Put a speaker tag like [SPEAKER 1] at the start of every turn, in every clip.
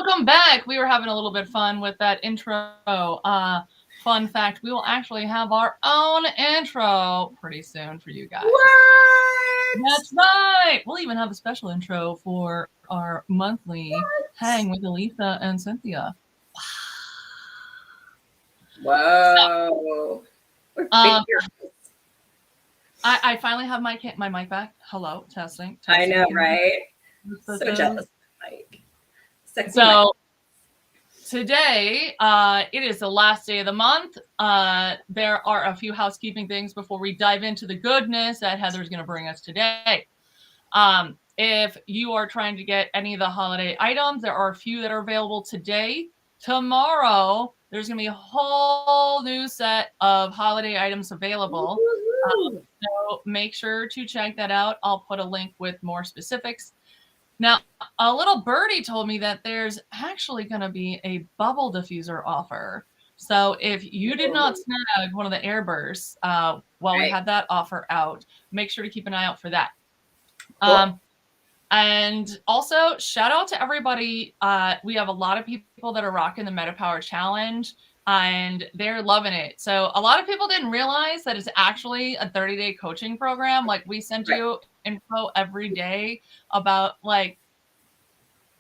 [SPEAKER 1] welcome back. We were having a little bit of fun with that intro. Fun fact, we will actually have our own intro pretty soon for you guys.
[SPEAKER 2] What?
[SPEAKER 1] That's right. We'll even have a special intro for our monthly hang with Elisa and Cynthia.
[SPEAKER 2] Whoa.
[SPEAKER 1] I finally have my mic back. Hello, testing.
[SPEAKER 2] I know, right? So jealous of the mic. So
[SPEAKER 1] today, it is the last day of the month. There are a few housekeeping things before we dive into the goodness that Heather's going to bring us today. If you are trying to get any of the holiday items, there are a few that are available today. Tomorrow, there's going to be a whole new set of holiday items available. So make sure to check that out. I'll put a link with more specifics. Now, a little birdie told me that there's actually going to be a bubble diffuser offer. So if you did not snag one of the air bursts while we had that offer out, make sure to keep an eye out for that. Cool. And also, shout out to everybody. We have a lot of people that are rocking the MetaPWR challenge, and they're loving it. So a lot of people didn't realize that it's actually a 30-day coaching program. Like, we send you info every day about like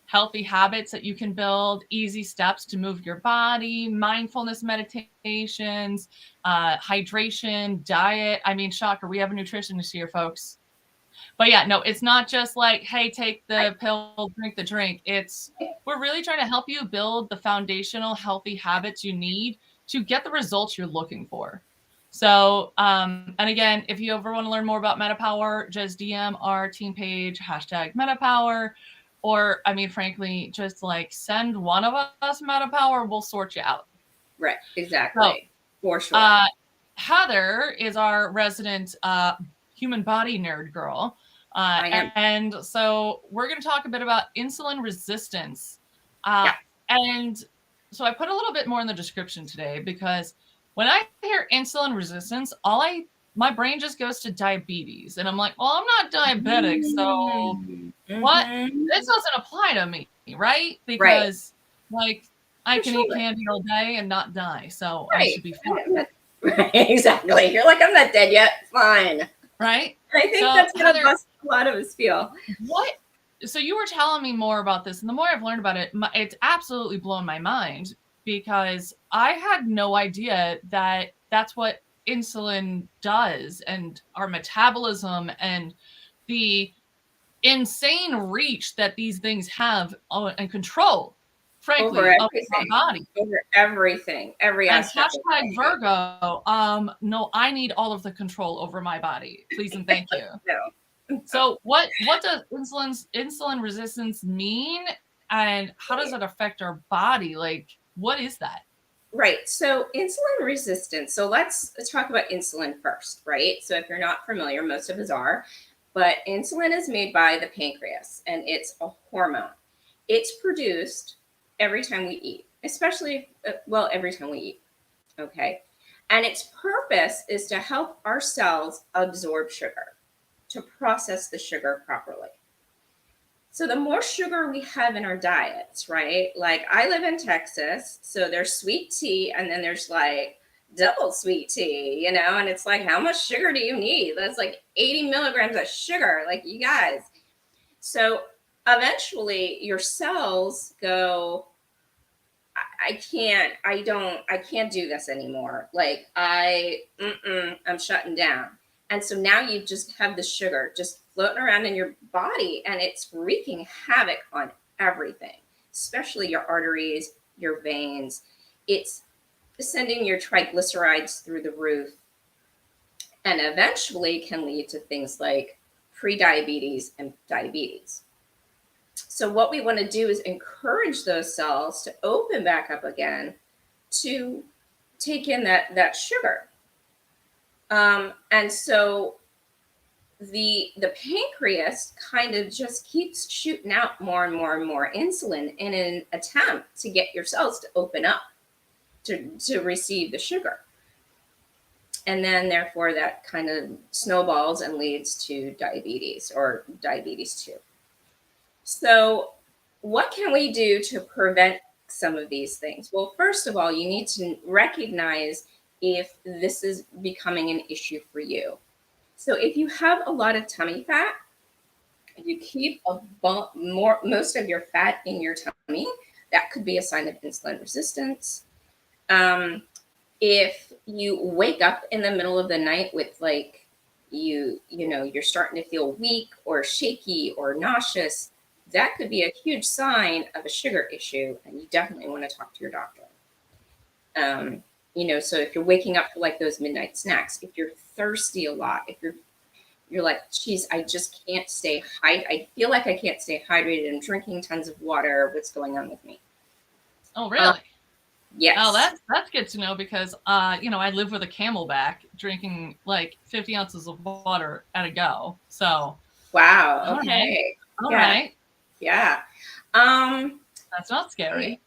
[SPEAKER 1] healthy habits that you can build, easy steps to move your body, mindfulness meditations, hydration, diet. I mean, shocker, we have a nutritionist here, folks. But yeah, no, it's not just like, hey, take the pill, drink the drink. We're really trying to help you build the foundational healthy habits you need to get the results you're looking for. So, and again, if you ever want to learn more about MetaPWR, just DM our team page, #MetaPWR, or, I mean, frankly, just like send one of us MetaPWR, we'll sort you out.
[SPEAKER 2] Right, exactly. So, for sure.
[SPEAKER 1] Heather is our resident human body nerd girl. And so we're going to talk a bit about insulin resistance. And so I put a little bit more in the description today because when I hear insulin resistance, my brain just goes to diabetes. And I'm like, well, I'm not diabetic. So what? This doesn't apply to me, right? Because like I can eat candy all day and not die. So I should be fine.
[SPEAKER 2] Right, exactly. You're like, I'm not dead yet. Fine.
[SPEAKER 1] Right?
[SPEAKER 2] I think that's how a lot of us feel.
[SPEAKER 1] So you were telling me more about this, and the more I've learned about it, it's absolutely blown my mind because I had no idea that that's what insulin does and our metabolism and the insane reach that these things have and control, frankly,
[SPEAKER 2] over
[SPEAKER 1] of our body.
[SPEAKER 2] Over everything, every aspect.
[SPEAKER 1] And #Virgo, no, I need all of the control over my body. Please and thank you.
[SPEAKER 2] No.
[SPEAKER 1] So what does insulin resistance mean, and how does it affect our body? Like, what is that?
[SPEAKER 2] Right. So insulin resistance. So let's talk about insulin first, right? So if you're not familiar, most of us are, but insulin is made by the pancreas and it's a hormone. It's produced every time we eat, especially, every time we eat. Okay. And its purpose is to help our cells absorb sugar, to process the sugar properly. So the more sugar we have in our diets, right? Like I live in Texas, so there's sweet tea and then there's like double sweet tea, and it's like, how much sugar do you need? That's like 80 milligrams of sugar, like you guys. So eventually your cells go, I can't do this anymore. Like I'm shutting down. And so now you just have the sugar just floating around in your body and it's wreaking havoc on everything, especially your arteries, your veins. It's sending your triglycerides through the roof and eventually can lead to things like prediabetes and diabetes. So what we want to do is encourage those cells to open back up again to take in that sugar. And so the pancreas kind of just keeps shooting out more and more and more insulin in an attempt to get your cells to open up to receive the sugar. And then therefore that kind of snowballs and leads to diabetes or diabetes 2. So what can we do to prevent some of these things? Well, first of all, you need to recognize if this is becoming an issue for you. So if you have a lot of tummy fat, if you keep most of your fat in your tummy, that could be a sign of insulin resistance. Um, if you wake up in the middle of the night with like you're starting to feel weak or shaky or nauseous, that could be a huge sign of a sugar issue, and you definitely want to talk to your doctor. So if you're waking up for like those midnight snacks, if you're thirsty a lot, if you're like, geez, I just can't stay I feel like I can't stay hydrated. I'm drinking tons of water. What's going on with me?
[SPEAKER 1] Oh, really?
[SPEAKER 2] Yes.
[SPEAKER 1] Oh, that's good to know, because I live with a Camelback, drinking like 50 ounces of water at a go. So
[SPEAKER 2] Wow. Okay.
[SPEAKER 1] All right.
[SPEAKER 2] Yeah.
[SPEAKER 1] That's not scary.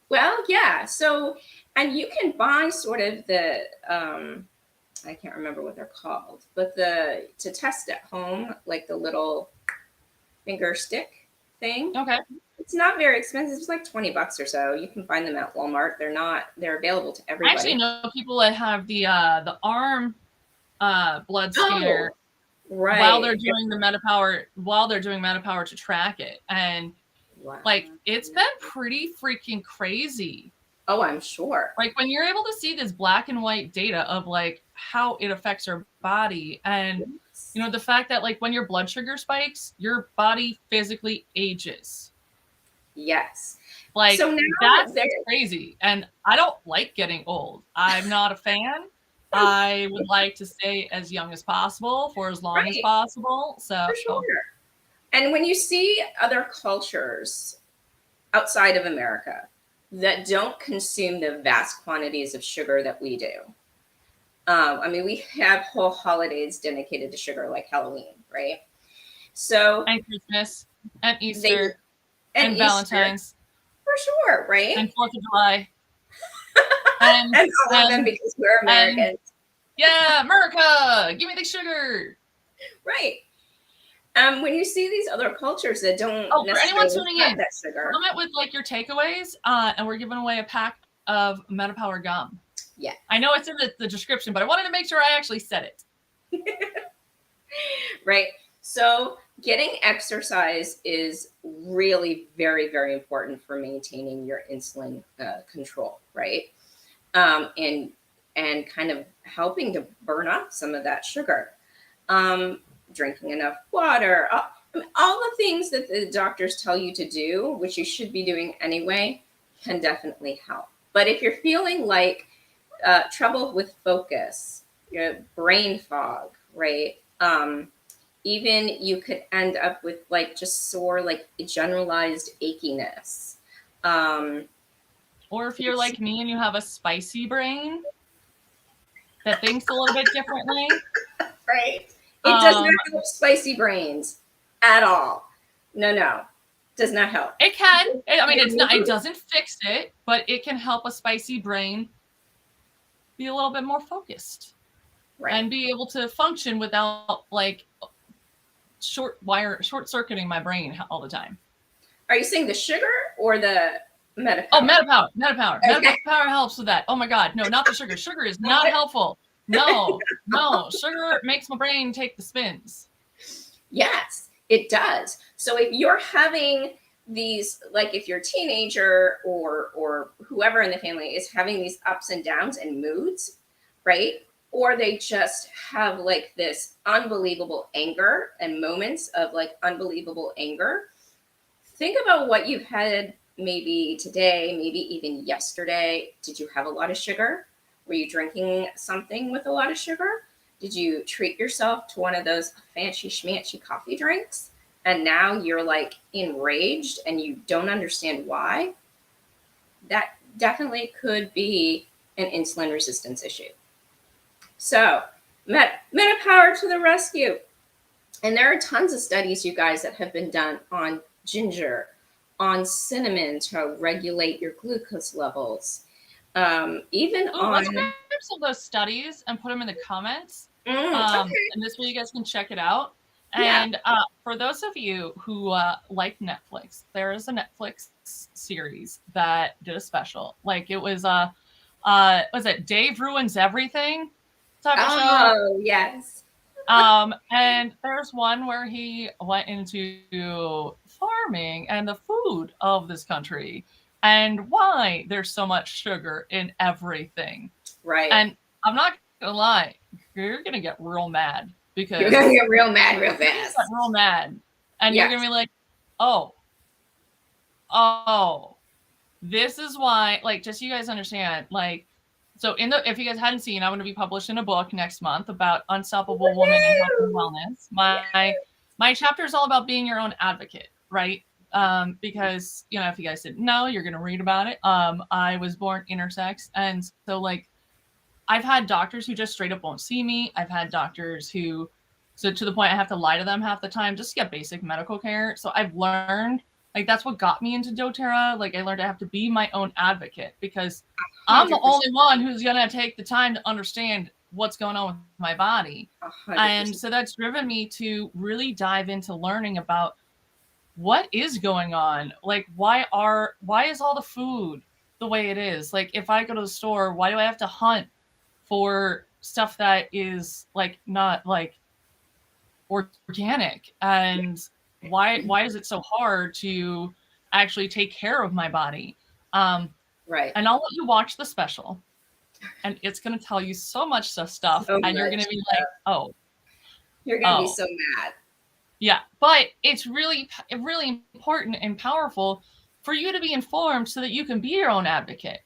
[SPEAKER 2] Well, yeah. So, and you can buy sort of the I can't remember what they're called, but to test at home, like the little finger stick thing.
[SPEAKER 1] Okay.
[SPEAKER 2] It's not very expensive. It's like $20 or so. You can find them at Walmart. They're available to everybody.
[SPEAKER 1] I actually know people that have the arm blood scanner while they're doing the MetaPWR to track it. And like, it's been pretty freaking crazy.
[SPEAKER 2] Oh, I'm sure.
[SPEAKER 1] Like, when you're able to see this black and white data of like how it affects your body, and the fact that like when your blood sugar spikes, your body physically ages.
[SPEAKER 2] Yes.
[SPEAKER 1] Like, so that's crazy. And I don't like getting old. I'm not a fan. I would like to stay as young as possible for as long as possible. So
[SPEAKER 2] for sure. And when you see other cultures outside of America that don't consume the vast quantities of sugar that we do, we have whole holidays dedicated to sugar, like Halloween, right? So,
[SPEAKER 1] and Christmas and Easter and Valentine's,
[SPEAKER 2] for sure, right?
[SPEAKER 1] And 4th of July.
[SPEAKER 2] and all of them, because we're Americans.
[SPEAKER 1] Yeah, America, give me the sugar.
[SPEAKER 2] Right. When you see these other cultures that don't
[SPEAKER 1] for anyone tuning in,
[SPEAKER 2] that sugar,
[SPEAKER 1] comment with like your takeaways, and we're giving away a pack of MetaPWR gum.
[SPEAKER 2] Yeah,
[SPEAKER 1] I know it's in the description, but I wanted to make sure I actually said it.
[SPEAKER 2] Right. So getting exercise is really very, very important for maintaining your insulin control, right? And kind of helping to burn off some of that sugar. Drinking enough water, all the things that the doctors tell you to do, which you should be doing anyway, can definitely help. But if you're feeling like trouble with focus, your brain fog, right? Even you could end up with like just sore, like generalized achiness.
[SPEAKER 1] Or if you're like me and you have a spicy brain that thinks a little bit differently.
[SPEAKER 2] Right. It does not help spicy brains at all. No. Does not help.
[SPEAKER 1] It can. It doesn't fix it, but it can help a spicy brain be a little bit more focused. Right. And be able to function without like short circuiting my brain all the time.
[SPEAKER 2] Are you saying the sugar or the MetaPWR?
[SPEAKER 1] Oh, MetaPWR. Okay. MetaPWR helps with that. Oh my God. No, not the sugar. Sugar is not helpful. No. Sugar makes my brain take the spins.
[SPEAKER 2] Yes, it does. So if you're having these, like if your teenager or whoever in the family is having these ups and downs and moods, right? Or they just have like this unbelievable anger and moments of like unbelievable anger. Think about what you've had maybe today, maybe even yesterday. Did you have a lot of sugar? Were you drinking something with a lot of sugar? Did you treat yourself to one of those fancy schmancy coffee drinks? And now you're like enraged and you don't understand why? That definitely could be an insulin resistance issue. So MetaPWR to the rescue. And there are tons of studies, you guys, that have been done on ginger, on cinnamon to regulate your glucose levels.
[SPEAKER 1] Let's grab some of those studies and put them in the comments.
[SPEAKER 2] Okay.
[SPEAKER 1] And this way you guys can check it out.
[SPEAKER 2] Yeah.
[SPEAKER 1] And for those of you who like Netflix, there is a Netflix series that did a special. Like it was it Dave Ruins Everything type of show?
[SPEAKER 2] Oh, yes.
[SPEAKER 1] And there's one where he went into farming and the food of this country and why there's so much sugar in everything.
[SPEAKER 2] Right.
[SPEAKER 1] And I'm not gonna lie, you're gonna get real mad
[SPEAKER 2] You're gonna
[SPEAKER 1] because
[SPEAKER 2] get real mad real
[SPEAKER 1] you're gonna get
[SPEAKER 2] fast.
[SPEAKER 1] real mad. And you're
[SPEAKER 2] Yes.
[SPEAKER 1] gonna be like, oh, oh, this is why, like, just so you guys understand, like, so if you guys hadn't seen, I'm going to be publishing a book next month about unstoppable woman in health and
[SPEAKER 2] Woo-hoo!
[SPEAKER 1] wellness.
[SPEAKER 2] Yeah.
[SPEAKER 1] My chapter is all about being your own advocate, right? Because if you guys didn't know, you're going to read about it. I was born intersex, and so like I've had doctors who just straight up won't see me. I've had doctors who, so to the point I have to lie to them half the time just to get basic medical care. So I've learned, like, that's what got me into doTERRA. Like I learned I have to be my own advocate because I'm the
[SPEAKER 2] 100%.
[SPEAKER 1] only one who's going to take the time to understand what's going on with my body.
[SPEAKER 2] 100%.
[SPEAKER 1] And so that's driven me to really dive into learning about what is going on. Like, why is all the food the way it is? Like, if I go to the store, why do I have to hunt for stuff that is like not like organic? And why is it so hard to actually take care of my body?
[SPEAKER 2] Right.
[SPEAKER 1] And I'll let you watch the special, and it's going to tell you so much stuff,
[SPEAKER 2] So
[SPEAKER 1] and you're
[SPEAKER 2] much
[SPEAKER 1] going to be like, oh,
[SPEAKER 2] You're gonna be so mad.
[SPEAKER 1] yeah. But it's really important and powerful for you to be informed so that you can be your own advocate.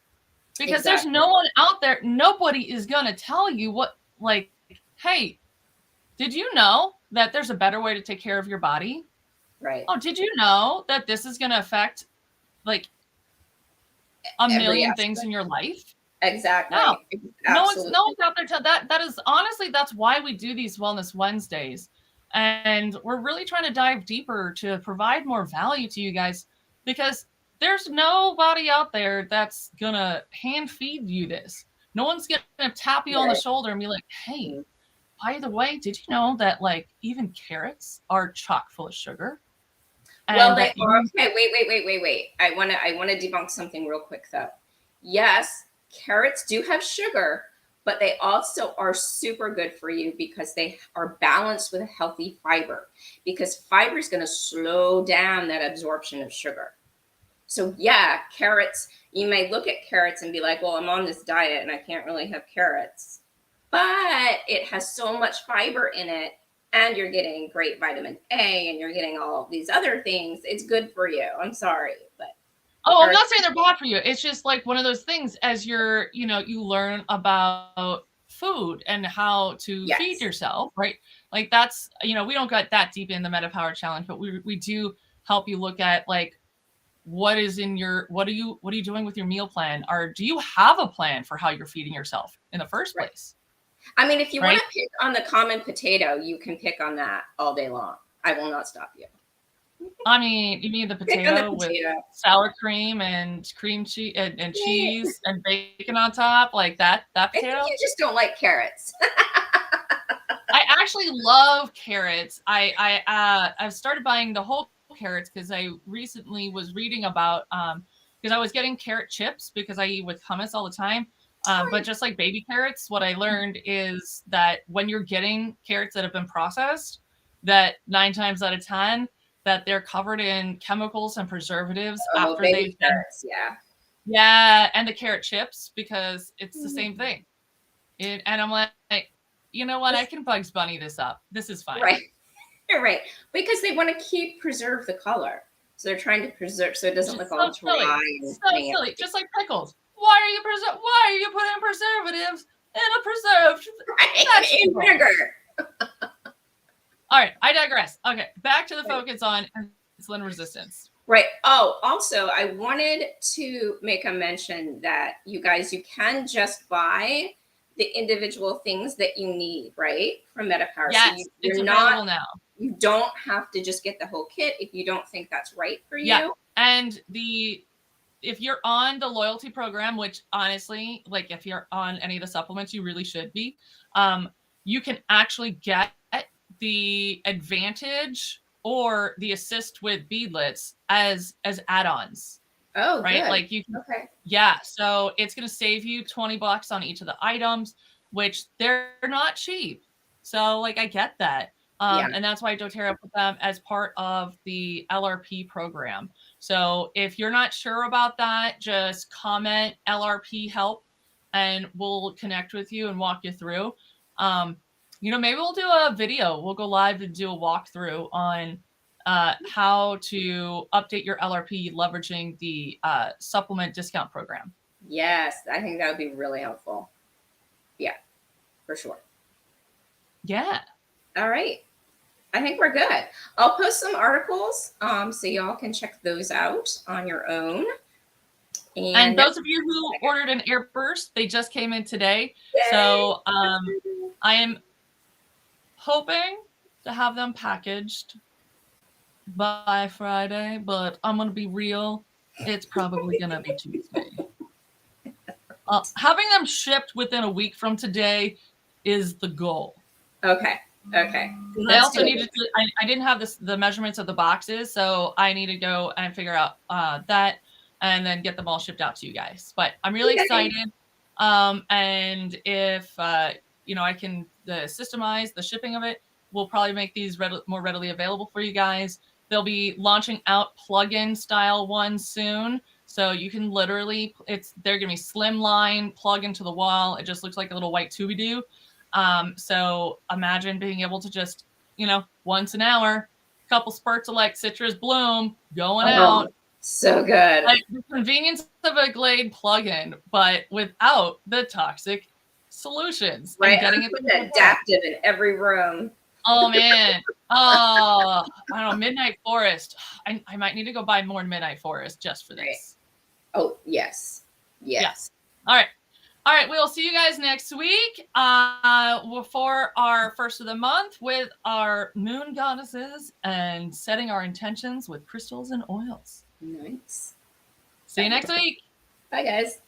[SPEAKER 1] Because there's no one out there, nobody is going to tell you what, like, hey, did you know that there's a better way to take care of your body?
[SPEAKER 2] Right.
[SPEAKER 1] Oh, did you know that this is going to affect like a million things in your life?
[SPEAKER 2] Exactly.
[SPEAKER 1] No,
[SPEAKER 2] Absolutely.
[SPEAKER 1] no one's out there to that is honestly, that's why we do these Wellness Wednesdays. And we're really trying to dive deeper to provide more value to you guys, because there's nobody out there that's gonna hand feed you this. No one's gonna tap you on the shoulder and be like, hey, by the way, did you know that like even carrots are chock full of sugar?
[SPEAKER 2] Well,
[SPEAKER 1] And
[SPEAKER 2] they
[SPEAKER 1] that
[SPEAKER 2] are. Okay, wait. I wanna debunk something real quick though. Yes, carrots do have sugar, but they also are super good for you because they are balanced with a healthy fiber. Because fiber is going to slow down that absorption of sugar. So yeah, carrots. You may look at carrots and be like, "Well, I'm on this diet and I can't really have carrots," but it has so much fiber in it, and you're getting great vitamin A, and you're getting all these other things. It's good for you. I'm sorry, but
[SPEAKER 1] oh, I'm not saying they're bad for you. It's just like one of those things as you learn about food and how to feed yourself, right? Like that's, we don't get that deep in the MetaPWR challenge, but we do help you look at like what are you doing with your meal plan? Or do you have a plan for how you're feeding yourself in the first place?
[SPEAKER 2] I mean, if you want to pick on the common potato, you can pick on that all day long. I will not stop you.
[SPEAKER 1] I mean, you mean the potato with sour cream and cream cheese and cheese and bacon on top, like that potato?
[SPEAKER 2] I think you just don't like carrots.
[SPEAKER 1] I actually love carrots. I've started buying the whole carrots because I recently was reading about because I was getting carrot chips because I eat with hummus all the time. But just like baby carrots, what I learned is that when you're getting carrots that have been processed, that 9 times out of 10 that they're covered in chemicals and preservatives after they've been. Yeah, and the carrot chips, because it's the same thing. And I'm like, you know what? I can Bugs Bunny this up. This is fine.
[SPEAKER 2] Right. You're right. Because they want to preserve the color. So they're trying to preserve so it doesn't look all dry.
[SPEAKER 1] So silly. Just like pickles. Why are you putting preservatives in a preserved
[SPEAKER 2] vegetable? In vinegar.
[SPEAKER 1] All right, I digress. Okay, back to the focus on insulin resistance.
[SPEAKER 2] Right. Oh, also, I wanted to make a mention that you can just buy the individual things that you need, right, from MetaPWR.
[SPEAKER 1] Yes, so it's available now.
[SPEAKER 2] You don't have to just get the whole kit if you don't think that's right for you.
[SPEAKER 1] Yeah, and if you're on the loyalty program, which honestly, like if you're on any of the supplements, you really should be, you can actually get the Advantage or the Assist with beadlets as add-ons.
[SPEAKER 2] Oh,
[SPEAKER 1] right?
[SPEAKER 2] good.
[SPEAKER 1] Like you can,
[SPEAKER 2] Okay.
[SPEAKER 1] yeah. So it's going to save you $20 on each of the items, which they're not cheap. So like I get that.
[SPEAKER 2] Yeah.
[SPEAKER 1] And that's why doTERRA put them as part of the LRP program. So if you're not sure about that, just comment LRP help and we'll connect with you and walk you through. Maybe we'll do a video. We'll go live and do a walkthrough on how to update your LRP leveraging the supplement discount program.
[SPEAKER 2] Yes, I think that would be really helpful. Yeah, for sure.
[SPEAKER 1] Yeah.
[SPEAKER 2] All right. I think we're good. I'll post some articles so y'all can check those out on your own.
[SPEAKER 1] And those of you who ordered an Airburst, they just came in today.
[SPEAKER 2] Yay!
[SPEAKER 1] So I am hoping to have them packaged by Friday, but I'm going to be real. It's probably going to be Tuesday. Having them shipped within a week from today is the goal.
[SPEAKER 2] Okay. Okay.
[SPEAKER 1] I also needed to, I didn't have the measurements of the boxes, so I need to go and figure out that and then get them all shipped out to you guys. But I'm really excited. And if, I can systemize the shipping of it, we'll probably make these more readily available for you guys. They'll be launching out plug-in style ones soon. So you can literally, they're going to be slimline, plug into the wall. It just looks like a little white Scooby-Doo. So imagine being able to just, once an hour, a couple spurts of like citrus bloom going out.
[SPEAKER 2] So good.
[SPEAKER 1] Like the convenience of a Glade plug-in, but without the toxic solutions.
[SPEAKER 2] Right.
[SPEAKER 1] And getting
[SPEAKER 2] it adaptive in every room.
[SPEAKER 1] Oh man. Oh, I don't know. Midnight Forest. I might need to go buy more Midnight Forest just for this.
[SPEAKER 2] Right. Oh, yes. Yes.
[SPEAKER 1] All right. All right. We'll see you guys next week for our first of the month with our moon goddesses and setting our intentions with crystals and oils.
[SPEAKER 2] Nice.
[SPEAKER 1] See you next week.
[SPEAKER 2] Bye, guys.